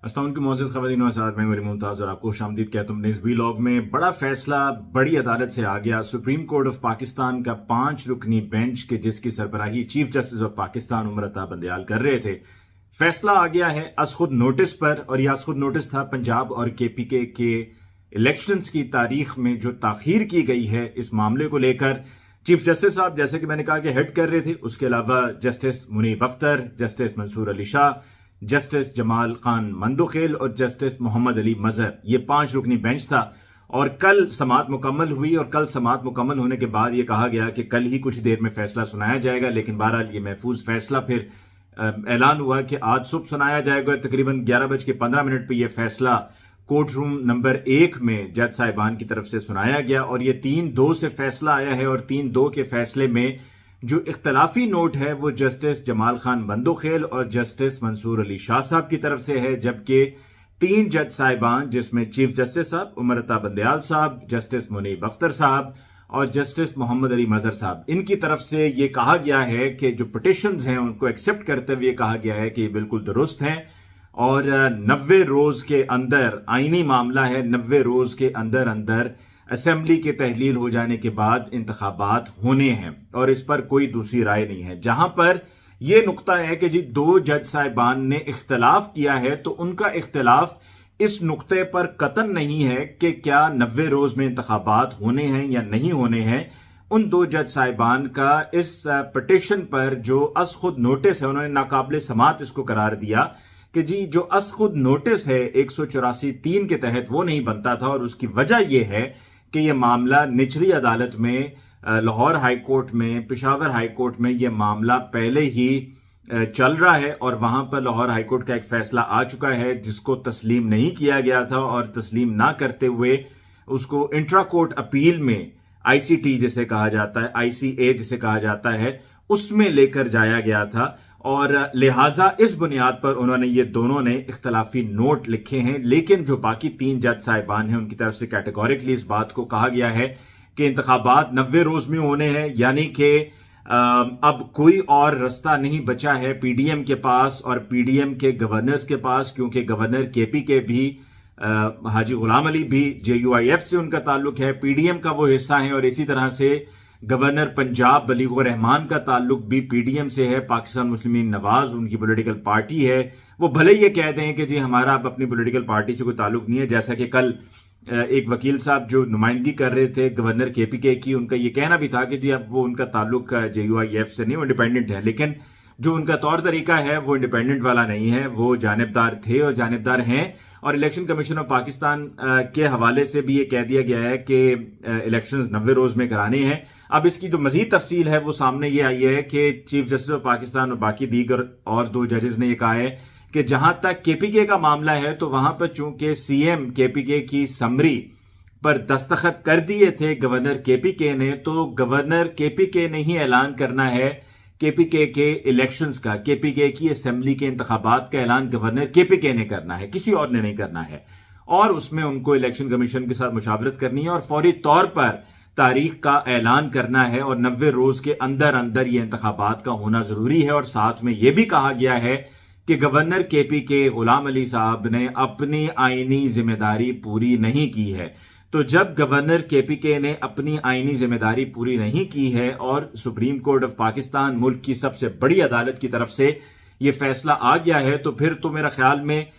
अस्सलाम वालेकुम मोअज़्ज़ज़ ख़वातीन व हज़रात, मैं वली मुमताज़ और आपको खुशामदीद कहता हूं अपने इस व्लॉग में। बड़ा फैसला बड़ी अदालत से आ गया। सुप्रीम कोर्ट ऑफ पाकिस्तान का 5 रुकनी बेंच के जिसकी सरबराही chief justice of Pakistan Umar Ata Bandial कर रहे थे, फैसला आ गया है अज़-खुद नोटिस पर। और यह अज़-खुद नोटिस था पंजाब और केपीके के इलेक्शंस की तारीख में जो ताखीर की गई है इस मामले को लेकर। चीफ जस्टिस साहब जैसे कि मैंने कहा कि हेड कर रहे थे, उसके अलावा justice Munib Akhtar, justice Mansoor Ali Shah, justice Jamal Khan Mandokhel और जस्टिस मोहम्मद अली मजहर, ये 5 रुकनी बेंच था। और कल समाअत मुकम्मल हुई और कल समाअत मुकम्मल होने के बाद ये कहा गया कि कल ही कुछ देर में फैसला सुनाया जाएगा। लेकिन बहरहाल ये महफूज फैसला फिर ऐलान हुआ कि आज सुबह सुनाया जाएगा। तकरीबन 11:15 पर यह फैसला कोर्ट रूम नंबर 1 में जज साहिबान की तरफ से सुनाया गया और ये 3-2 से फैसला आया है। और 3-2 के फैसले में जो इख्तलाफी नोट है वो जस्टिस जमाल खान मंदोखेल और जस्टिस मंसूर अली शाह साहब की तरफ से है, जबकि 3 जज साहिबान जिसमें चीफ जस्टिस साहब उमर अता बंदयाल साहब, जस्टिस मुनीब अख्तर साहब और जस्टिस मोहम्मद अली मजहर साहब, इनकी तरफ से ये कहा गया है कि जो पिटिशंस हैं उनको एक्सेप्ट करते हुए कहा गया है कि ये बिल्कुल दुरुस्त हैं और 90 रोज के अंदर आईनी मामला है, 90 रोज के अंदर अंदर असेंबली के तहलील हो जाने के बाद इंतखाबात होने हैं और इस पर कोई दूसरी राय नहीं है। जहां पर यह नुक्ता है कि जी 2 जज साहिबान ने इख्तलाफ किया है तो उनका इख्तलाफ इस नुक्ते पर कतन नहीं है कि क्या 90 रोज में इंतखाबात होने हैं या नहीं होने हैं। उन 2 जज साहिबान का इस पिटिशन पर जो अज़-खुद नोटिस है उन्होंने नाकाबिले समाअत इसको करार दिया कि जी जो अज़-खुद नोटिस है 184(3) के तहत वो नहीं बनता था। और उसकी वजह यह है कि यह मामला निचली अदालत में लाहौर हाई कोर्ट में, पेशावर हाई कोर्ट में यह मामला पहले ही चल रहा है और वहां पर लाहौर हाई कोर्ट का एक फैसला आ चुका है जिसको तस्लीम नहीं किया गया था और तस्लीम ना करते हुए उसको इंट्रा कोर्ट अपील में आईसीटी जिसे कहा जाता है, आईसीए जिसे कहा जाता है, उसमें लेकर जाया गया था। और लिहाजा इस बुनियाद पर उन्होंने ये दोनों ने इख्तलाफी नोट लिखे हैं। लेकिन जो बाकी 3 जज साहिबान हैं उनकी तरफ से कैटेगोरिकली इस बात को कहा गया है कि इंतखाबात 90 रोज में होने हैं, यानी कि अब कोई और रास्ता नहीं बचा है पीडीएम के पास और पीडीएम के गवर्नर्स के पास, क्योंकि गवर्नर केपीके भी हाजी गुलाम अली भी जेयूआईएफ से उनका ताल्लुक है, पीडीएम का वो हिस्सा है। और इसी तरह से गवर्नर पंजाब बलीगुर रहमान का ताल्लुक भी पीडीएम से है, पाकिस्तान मुस्लिम लीग नवाज उनकी पॉलिटिकल पार्टी है। वो भले ये कह दें कि जी हमारा अब अपनी पॉलिटिकल पार्टी से कोई ताल्लुक नहीं है, जैसा कि कल एक वकील साहब जो नुमाइंदगी कर रहे थे गवर्नर केपीके की, उनका ये कहना भी था कि जी अब वो उनका ताल्लुक जेयूआईएफ से नहीं, वो इंडिपेंडेंट है। लेकिन जो उनका तौर तरीका है वो इंडिपेंडेंट वाला नहीं है, वो जानिबदार थे और जानिबदार हैं। और इलेक्शन कमीशन ऑफ पाकिस्तान के हवाले से भी ये कह दिया गया है कि इलेक्शंस 90 रोज में कराने हैं। अब इसकी जो मजीद तफसील है वो सामने ये आई है कि चीफ जस्टिस ऑफ पाकिस्तान और बाकी दीगर और 2 जजेस ने ये कहा है कि जहां तक केपीके का मामला है तो वहां पर चूंकि सीएम केपीके की समरी पर दस्तखत कर दिए थे गवर्नर केपीके ने, तो गवर्नर केपीके ने ही ऐलान करना है केपीके के इलेक्शंस का, केपीके की असेंबली के इंतखाबात का ऐलान गवर्नर केपीके ने करना है, किसी और ने नहीं करना है। और उसमें उनको इलेक्शन कमीशन के साथ मुशावरत करनी है और फौरी तौर पर तारीख का ऐलान करना है और 90 रोज के अंदर अंदर ये इंतखाबात का होना जरूरी है। और साथ में यह भी कहा गया है कि गवर्नर केपीके गुलाम अली साहब ने अपनी आईनी जिम्मेदारी पूरी नहीं की है। तो जब गवर्नर केपीके ने अपनी आईनी जिम्मेदारी पूरी नहीं की है और सुप्रीम कोर्ट ऑफ पाकिस्तान मुल्क की सबसे बड़ी अदालत की तरफ से यह फैसला आ गया है, तो फिर तो मेरा ख्याल में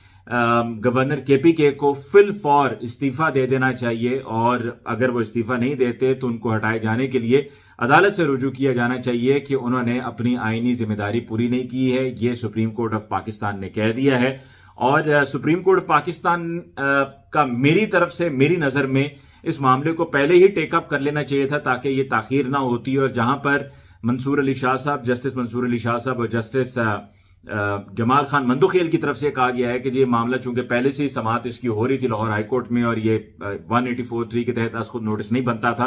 गवर्नर केपीके को फिल फॉर इस्तीफा दे देना चाहिए और अगर वो इस्तीफा नहीं देते तो उनको हटाए जाने के लिए अदालत से रुजू किया जाना चाहिए कि उन्होंने अपनी आईनी जिम्मेदारी पूरी नहीं की है। ये सुप्रीम कोर्ट ऑफ पाकिस्तान ने कह दिया है। और सुप्रीम कोर्ट ऑफ पाकिस्तान का मेरी तरफ से, मेरी नजर में इस मामले को पहले ही टेकअप कर लेना चाहिए था ताकि ये ताखीर ना होती। और जहां पर मंसूर अली शाह साहब, जस्टिस मंसूर अली शाह साहब और जस्टिस जमाल खान मंदोखेल की तरफ से कहा गया है कि ये मामला चूंकि पहले से ही समाअत इसकी हो रही थी लाहौर हाई कोर्ट में और ये 184(3) के तहत अज़-खुद नोटिस नहीं बनता था,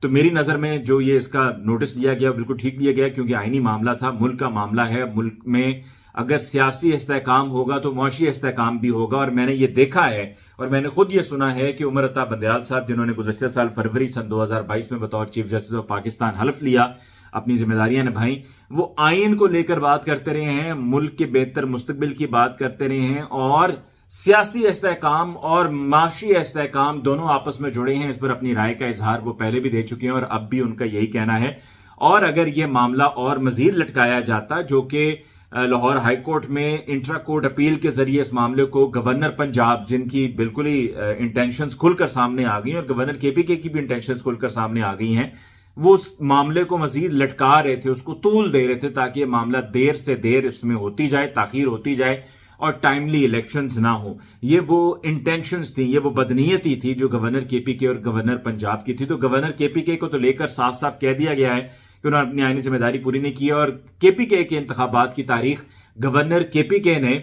तो मेरी नजर में जो ये इसका नोटिस लिया गया बिल्कुल ठीक लिया गया, क्योंकि आईनी मामला था, मुल्क का मामला है। मुल्क में अगर सियासी इस्तेहकाम होगा तो मुआशी इस्तेहकाम भी होगा। और मैंने ये देखा है और मैंने खुद ये सुना है कि उमर अता बंदयाल साहब जिन्होंने गुज़श्ता साल फरवरी सन 2022 में बतौर चीफ जस्टिस ऑफ पाकिस्तान हल्फ लिया, अपनी जिम्मेदारियां निभाई, वो आइन को लेकर बात करते रहे हैं, मुल्क के बेहतर मुस्तकबिल की बात करते रहे हैं और सियासी इस्तेहकाम और माशी इस्तेहकाम दोनों आपस में जुड़े हैं। इस पर अपनी राय का इजहार वो पहले भी दे चुके हैं और अब भी उनका यही कहना है। और अगर ये मामला और मजीद लटकाया जाता, जो कि लाहौर हाई कोर्ट में इंट्रा कोर्ट अपील के जरिए इस मामले को गवर्नर पंजाब, जिनकी बिल्कुल ही इंटेंशंस खुलकर सामने आ गई और गवर्नर केपीके की भी इंटेंशंस खुलकर सामने आ गई हैं, वो उस मामले को मजीद लटका रहे थे, उसको तूल दे रहे थे ताकि ये मामला देर से देर इसमें होती जाए, ताखीर होती जाए और टाइमली इलेक्शंस ना हो। ये वो इंटेंशंस थी, ये वो बदनीयती थी जो गवर्नर केपीके और गवर्नर पंजाब की थी। तो गवर्नर केपीके को तो लेकर साफ साफ कह दिया गया है कि उन्होंने अपनी आईनी जिम्मेदारी पूरी नहीं की और केपीके के इंतखाबात की तारीख गवर्नर केपीके ने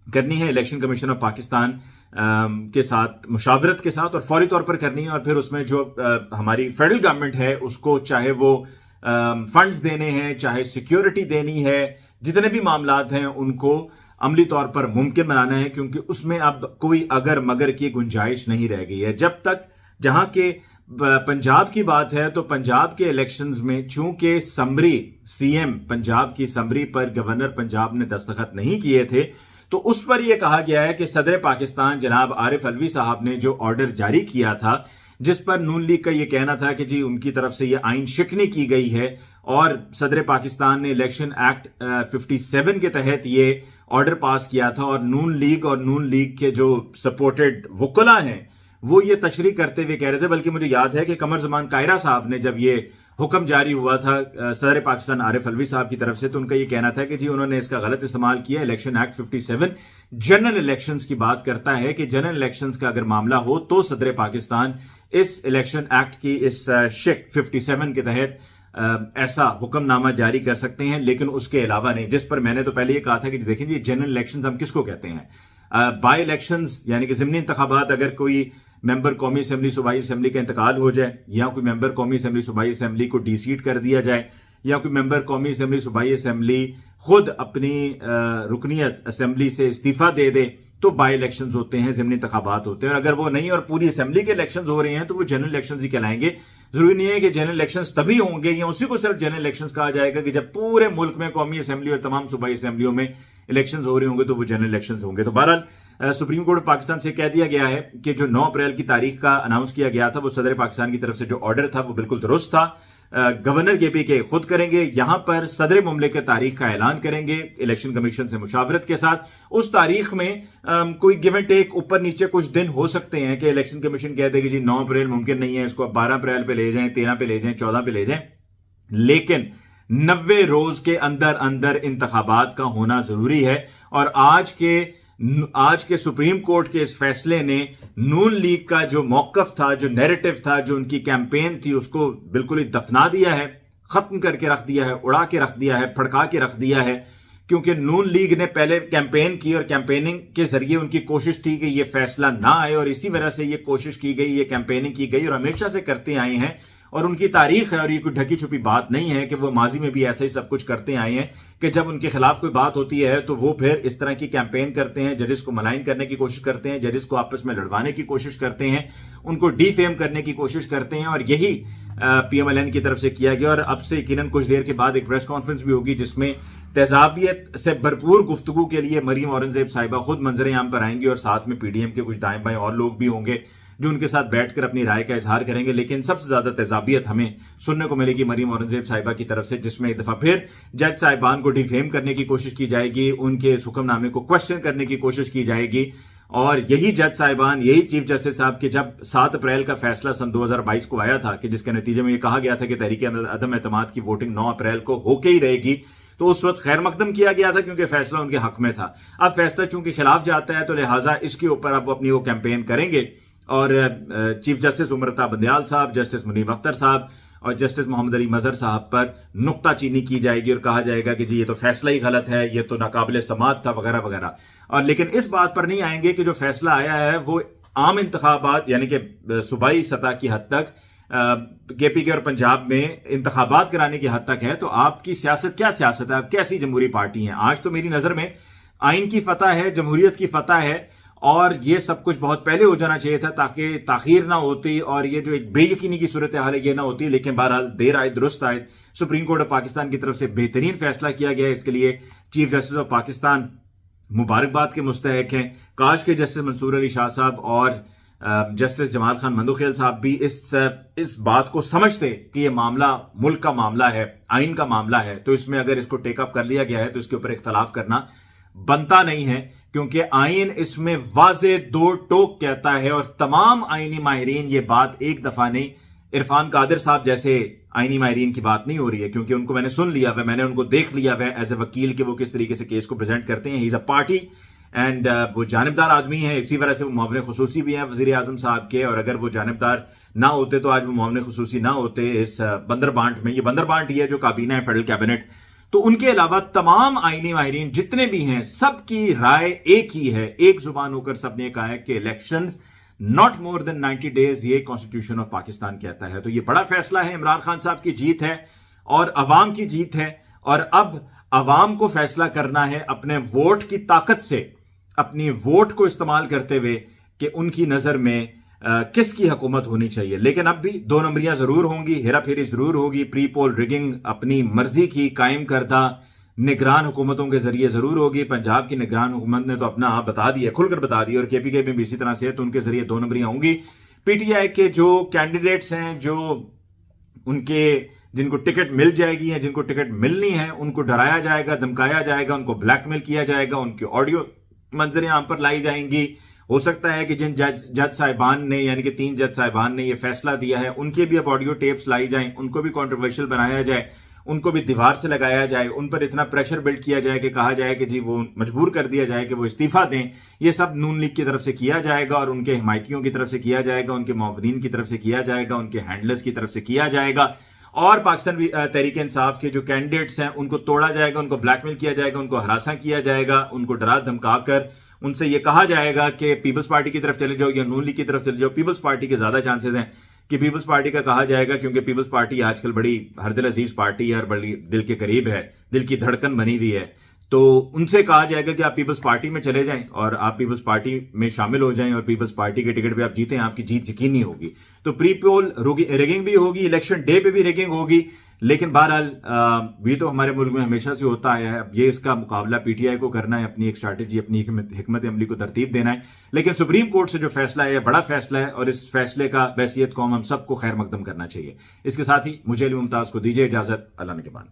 करनी है इलेक्शन कमीशन ऑफ पाकिस्तान के साथ मुशावरत के साथ और फौरी तौर पर करनी है। और फिर उसमें जो हमारी फेडरल गवर्नमेंट है उसको चाहे वो फंड्स देने हैं, चाहे सिक्योरिटी देनी है, जितने भी मामलात हैं उनको अमली तौर पर मुमकिन बनाना है, क्योंकि उसमें अब कोई अगर मगर की गुंजाइश नहीं रह गई है। जब तक जहां के पंजाब की बात है तो पंजाब के इलेक्शंस में चूंकि समरी सीएम पंजाब की समरी पर गवर्नर पंजाब ने दस्तखत नहीं किए थे, तो उस पर यह कहा गया है कि सदर पाकिस्तान जनाब आरिफ अलवी साहब ने जो ऑर्डर जारी किया था, जिस पर नून लीग का यह कहना था कि जी उनकी तरफ से यह आइन शिकनी की गई है और सदर पाकिस्तान ने इलेक्शन एक्ट 57 के तहत ये ऑर्डर पास किया था और नून लीग के जो सपोर्टेड वकला हैं वो ये तशरीह करते हुए कह रहे थे, बल्कि मुझे याद है कि कमर जमान कायरा साहब ने जब ये हुक्म जारी हुआ था सदर पाकिस्तान आरिफ अलवी साहब की तरफ से, तो उनका ये कहना था कि जी उन्होंने इसका गलत इस्तेमाल किया। इलेक्शन एक्ट 57 जनरल इलेक्शंस की बात करता है कि जनरल इलेक्शंस का अगर मामला हो तो सदर पाकिस्तान इस इलेक्शन एक्ट की इस शिक 57 के तहत ऐसा हुक्मनामा जारी कर सकते हैं, लेकिन उसके अलावा नहीं। जिस पर मैंने तो पहले ये कहा था कि देखें जी जनरल इलेक्शंस हम किसको कहते हैं? बाई इलेक्शंस यानी कि ज़िमनी इंतखाबात, अगर कोई मेंबर कौमी असेंबली सूबाई असेंबली का इंतकाल हो जाए या कोई मेंबर कौमी असेंबली सूबाई असेंबली को डीसीट कर दिया जाए या कोई मेंबर कौमी असेंबली सूबाई असेंबली खुद अपनी रुकनियत असेंबली से इस्तीफा दे दे, तो बाई इलेक्शंस होते हैं, ज़िमनी इंतखाबात होते हैं। और अगर वो नहीं और पूरी असेंबली के इलेक्शंस हो रहे हैं तो वो जनरल इलेक्शंस ही कहलाएंगे। जरूरी नहीं है कि जनरल इलेक्शंस तभी होंगे या उसी को सिर्फ जनरल इलेक्शंस कहा जाएगा कि जब पूरे मुल्क में कौमी असेंबली और तमाम सूबाई असेंबलियों में इलेक्शंस हो रहे होंगे तो वो जनरल इलेक्शंस होंगे। तो बहरहाल सुप्रीम कोर्ट ऑफ पाकिस्तान से कह दिया गया है कि जो 9 अप्रैल की तारीख का अनाउंस किया गया था वो सदर पाकिस्तान की तरफ से जो ऑर्डर था वो बिल्कुल दुरुस्त था। गवर्नर केपीके खुद करेंगे, यहां पर सदर मुमलिकत तारीख का ऐलान करेंगे इलेक्शन कमीशन से मुशावरत के साथ। उस तारीख में कोई गिव एंड टेक ऊपर नीचे कुछ दिन हो सकते हैं कि इलेक्शन कमीशन कह दे कि जी 9 अप्रैल मुमकिन नहीं है, इसको 12 अप्रैल पे ले जाएं, 13 पे ले जाएं, 14 पे ले जाएं, लेकिन 90 रोज के अंदर अंदर इंतखाबात का होना जरूरी है। और आज के सुप्रीम कोर्ट के इस फैसले ने नून लीग का जो मौकफ था, जो नैरेटिव था, जो उनकी कैंपेन थी, उसको बिल्कुल ही दफना दिया है, खत्म करके रख दिया है, उड़ा के रख दिया है, फड़का के रख दिया है। क्योंकि नून लीग ने पहले कैंपेन की और कैंपेनिंग के जरिए उनकी कोशिश थी कि यह फैसला ना आए और इसी वजह से यह कोशिश की गई, ये कैंपेनिंग की गई और हमेशा से करते आए हैं और उनकी तारीख है और ये कोई ढकी छुपी बात नहीं है कि वो माजी में भी ऐसा ही सब कुछ करते आए हैं कि जब उनके खिलाफ कोई बात होती है तो वो फिर इस तरह की कैंपेन करते हैं, जजेस को मलाइन करने की कोशिश करते हैं, जजेस को आपस में लड़वाने की कोशिश करते हैं, उनको डीफेम करने की कोशिश करते हैं। और यही पीएमएलएन की तरफ से किया गया और अब से यकीनन कुछ देर के बाद एक प्रेस कॉन्फ्रेंस भी होगी जिसमें तेजाबियत से भरपूर गुफ्तगू के लिए मरीम औरंगजेब साहिबा खुद मंजर-ए-आम पर आएंगी और साथ में पीडीएम के कुछ दाएं बाएं और लोग भी होंगे जो उनके साथ बैठकर अपनी राय का इजहार करेंगे। लेकिन सबसे ज्यादा तेजाबियत हमें सुनने को मिलेगी मरीम औरंगजेब साहिबा की तरफ से, जिसमें एक दफा फिर जज साहिबान को डिफेम करने की कोशिश की जाएगी, उनके हुक्मनामे को क्वेश्चन करने की कोशिश की जाएगी। और यही जज साहिबान, यही चीफ जस्टिस साहब के जब 7 अप्रैल का फैसला सन 2022 को आया था कि जिसके नतीजे में यह कहा गया था कि तहरीक अदम एतमाद की वोटिंग 9 अप्रैल को होके ही रहेगी, तो उस वक्त खैर मकदम किया गया था क्योंकि फैसला उनके हक में था। अब फैसला चूंकि खिलाफ जाता है तो लिहाजा इसके ऊपर अब वो अपनी वो कैंपेन करेंगे और चीफ जस्टिस उमरता बंदयाल साहब, जस्टिस मुनीब अख्तर साहब और जस्टिस मोहम्मद अली मजहर साहब पर नुक्ताचीनी की जाएगी और कहा जाएगा कि जी ये तो फैसला ही गलत है, ये तो नाकाबिले समात था वगैरह वगैरह। और लेकिन इस बात पर नहीं आएंगे कि जो फैसला आया है वो आम इंतखाबात यानी कि सूबाई सतह की हद तक केपीके और पंजाब में इंतखाबात कराने की हद तक है। तो आपकी सियासत क्या सियासत है, आप कैसी जमहूरी पार्टी हैं? आज तो मेरी नजर में आइन की फतह है, जमहूरियत की फतह है और ये सब कुछ बहुत पहले हो जाना चाहिए था ताकि ताखीर ना होती और ये जो एक बेयकीनी की सूरत हाल है ये ना होती। लेकिन बहरहाल देर आए दुरुस्त आए, सुप्रीम कोर्ट ऑफ पाकिस्तान की तरफ से बेहतरीन फैसला किया गया। इसके लिए चीफ जस्टिस ऑफ पाकिस्तान मुबारकबाद के मुस्तहक हैं। काश के जस्टिस मंसूर अली शाह साहब और जस्टिस जमाल खान मंदोखेल साहब भी इस बात को समझते कि ये मामला मुल्क का मामला है, आइन का मामला है, तो इसमें अगर इसको टेकअप कर लिया गया है तो इसके ऊपर इख्तलाफ करना बनता नहीं है, क्योंकि आइन इसमें वाज़े दो टोक कहता है और तमाम आइनी माहिरीन ये बात एक दफा नहीं, इरफान कादिर साहब जैसे आइनी माहिरीन की बात नहीं हो रही है, क्योंकि उनको मैंने सुन लिया है, मैंने उनको देख लिया है एज ए वकील कि वो किस तरीके से केस को प्रेजेंट करते हैं। He is a party and वो जानिबदार आदमी है, इसी वजह से वो मुआविन खुसूसी भी हैं वजीर आजम साहब के, और अगर वो जानिबदार ना होते तो आज वो मुआविन खुसूसी ना होते इस बंदरबांट में। ये बंदरबांट ही है जो काबीना है फेडरल कैबिनेट। तो उनके अलावा तमाम आईनी माहिरीन जितने भी हैं सबकी राय एक ही है, एक जुबान होकर सबने कहा है कि elections not more than 90 days, ये कॉन्स्टिट्यूशन ऑफ पाकिस्तान कहता है। तो ये बड़ा फैसला है, इमरान खान साहब की जीत है और अवाम की जीत है, और अब अवाम को फैसला करना है अपने वोट की ताकत से, अपनी वोट को इस्तेमाल करते हुए कि उनकी नजर में किसकी हुकूमत होनी चाहिए। लेकिन अब भी दो नंबरियां जरूर होंगी, हेरा फेरी जरूर होगी, प्री पोल रिगिंग अपनी मर्जी की कायम करदा निगरान हुकूमतों के जरिए जरूर होगी। पंजाब की निगरान हुकूमत ने तो अपना आप बता दिया, खुलकर बता दिया, और केपीके में भी इसी तरह से है, तो उनके जरिए दो नंबरियां होंगी। पीटीआई के जो कैंडिडेट्स हैं, जो उनके जिनको टिकट मिल जाएगी या जिनको टिकट मिलनी है, उनको डराया जाएगा, धमकाया जाएगा, उनको ब्लैकमेल किया जाएगा, उनकी ऑडियो मंजर यहां पर लाई जाएंगी। हो सकता है कि जिन जज साहिबान ने, यानी कि 3 जज साहिबान ने यह फैसला दिया है, उनके भी अब ऑडियो टेप्स लाई जाएं, उनको भी कंट्रोवर्शियल बनाया जाए, उनको भी दीवार से लगाया जाए, उन पर इतना प्रेशर बिल्ड किया जाए कि कहा जाए कि जी वो मजबूर कर दिया जाए कि वो इस्तीफा दें। ये सब नून लीग की तरफ से किया जाएगा और उनके हिमायतियों की तरफ से किया जाएगा, उनके मुआवनीन की तरफ से किया जाएगा, उनके हैंडलर्स की तरफ से किया जाएगा, और पाकिस्तान तहरीक इंसाफ के जो कैंडिडेट्स हैं उनको तोड़ा जाएगा, उनको ब्लैकमेल किया जाएगा, उनको हरासा किया जाएगा, उनको डरा धमका कर उनसे ये कहा जाएगा कि पीपल्स पार्टी की तरफ चले जाओ या नून लीग की तरफ चले जाओ। पीपल्स पार्टी के ज्यादा चांसेस हैं कि पीपल्स पार्टी का कहा जाएगा, क्योंकि पीपल्स पार्टी आजकल बड़ी हरदिल अजीज पार्टी है और बड़ी दिल के करीब है, दिल की धड़कन बनी हुई है। तो उनसे कहा जाएगा कि आप पीपल्स पार्टी में चले जाएं और आप पीपल्स पार्टी में शामिल हो जाएं और पीपल्स पार्टी के टिकट पे आप जीतें, आपकी जीत यकीनी होगी। तो प्री पोल रेगिंग भी होगी, इलेक्शन डे पे भी रेगिंग होगी, लेकिन बहरहाल ये तो हमारे मुल्क में हमेशा से होता आया है। अब ये इसका मुकाबला पीटीआई को करना है, अपनी एक स्ट्रैटेजी, अपनी हिकमत अमली को तरतीब देना है। लेकिन सुप्रीम कोर्ट से जो फैसला है बड़ा फैसला है, और इस फैसले का बैसियत कौम हम सबको खैर मकदम करना चाहिए। इसके साथ ही मुझे अली मुमताज को दीजिए इजाजत, अल्लाह ने के बाद।